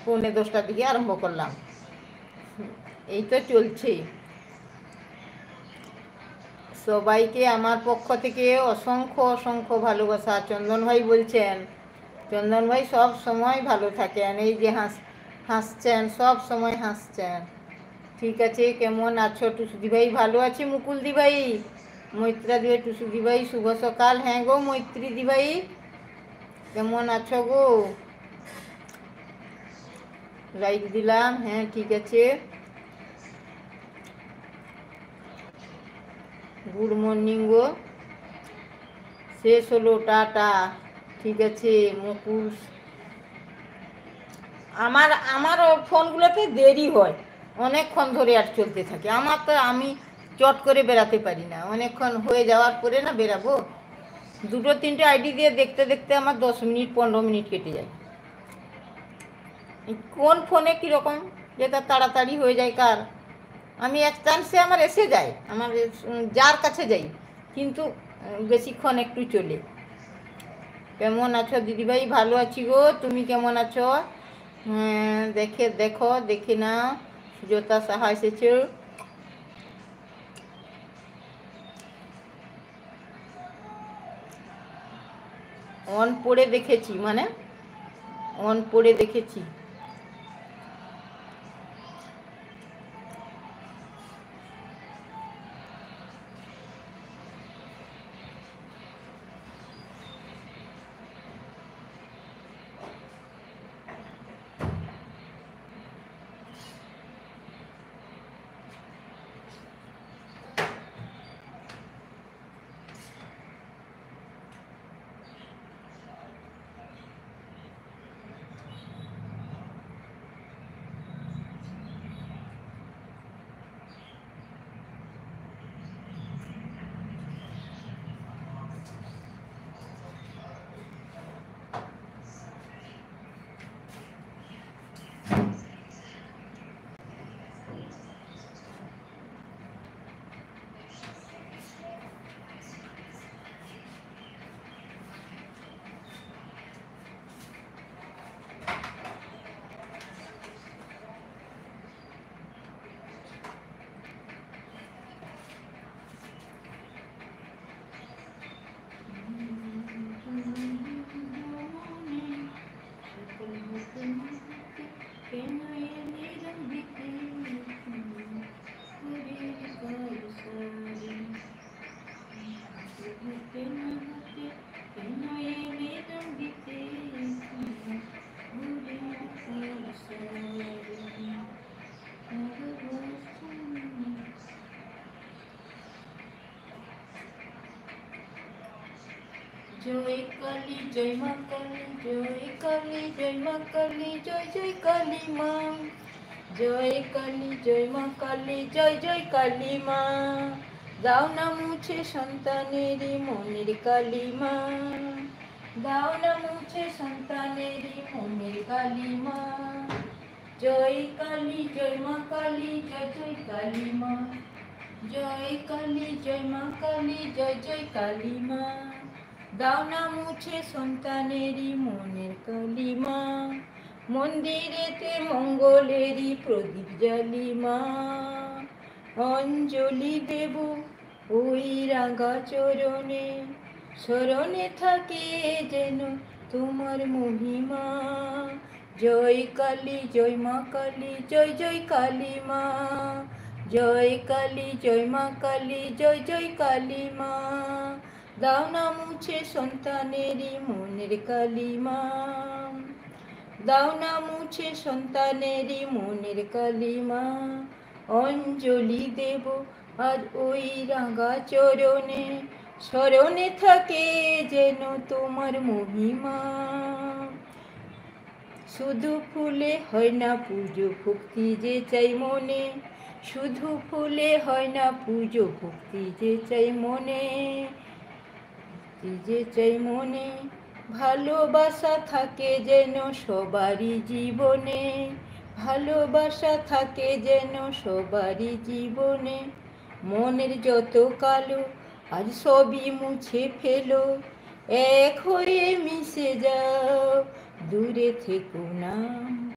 9:45 দিকে আরম্ভ করলাম। এই তো চলছে। সবাইকে আমার পক্ষ থেকে অসংখ্য অসংখ্য ভালোবাসা। চন্দন ভাই বলছেন, চন্দন ভাই সব সময় ভালো থাকেন, এই যে হাসছেন, সব সময় হাসছেন। ঠিক আছে, কেমন আছো টুসুদি ভাই? ভালো আছি মুকুল দি ভাই, মৈত্রা দি ভাই, টুসুদি ভাই শুভ সকাল। হ্যাঁ গো মৈত্রী দি ভাই, কেমন আছো গো? লাইক দিলাম, হ্যাঁ ঠিক আছে। গুড মর্নিং গো, শেষ হলো, টাটা। ঠিক আছে মুকুল, আমার ফোনগুলোতে দেরি হয়, অনেকক্ষণ ধরে আর চলতে থাকে আমার, তো আমি চট করে বেরাতে পারি না, অনেকক্ষণ হয়ে যাওয়ার পরে না বেরাবো। 2-3টে আইডি দিয়ে দেখতে দেখতে আমার 10 মিনিট 15 মিনিট কেটে যায়। কোন ফোনে কীরকম যেটা তাড়াতাড়ি হয়ে যায় কার, আমি এক চান্সে আমার এসে যায়, আমার যার কাছে যাই, কিন্তু বেশিক্ষণ একটু চলে। কেমন আছো দিদিভাই? ভালো আছি গো, তুমি কেমন আছো? দেখে নাও, সুজাতা সাহা এসেছে। অন পড়ে দেখেছি, মানে অন পড়ে দেখেছি। জয় কালী জয় মা কালী, জয় কালী জয় মা কালী, জয় জয় কালী মা। জয় কালী জয় মা কালী, জয় জয় কালী মা। দাও না মুছে সন্তানেরই মনের কালী মা, দাও না মুছে সন্তানেরই মনের কালী মা। জয় কালী জয় মা কালী, জয় জয় কালী মা। জয় কালী জয় মা কালী, জয় জয় কালী মা। দাও না মুছে সন্তানেরই মনের কালী মা, মন্দিরেতে মঙ্গলেরই প্রদীপ জ্বালি মা। অঞ্জলি দেব ওই রাঙা চরণে, স্মরণে থাকে যেন তোমার মহিমা। জয় কালী জয় মা কালী, জয় জয় কালী মা। জয় কালী জয় মা কালী, জয় জয় কালী মা। দাও না মুছে সন্তানেরই মনের কালী মা, দাও না মুছে সন্তানেরই মনের কালী মা। অঞ্জলি দেব আজ ওই রাঙা চরণে, স্মরণে থাকে যেন তোমার মহিমা। শুধু ফুলে হয় না পুজো, ভক্তি যে চাই মনে। শুধু ফুলে হয় না পুজো, ভক্তি যে চাই মনে, যে চাই মনে। ভালোবাসা থাকে যেন সবারই জীবনে, ভালোবাসা থাকে যেন সবারই জীবনে। মনের যত কালো আজ সবই মুছে ফেলো, এক হয়ে মিশে যাও, দূরে থেকো না।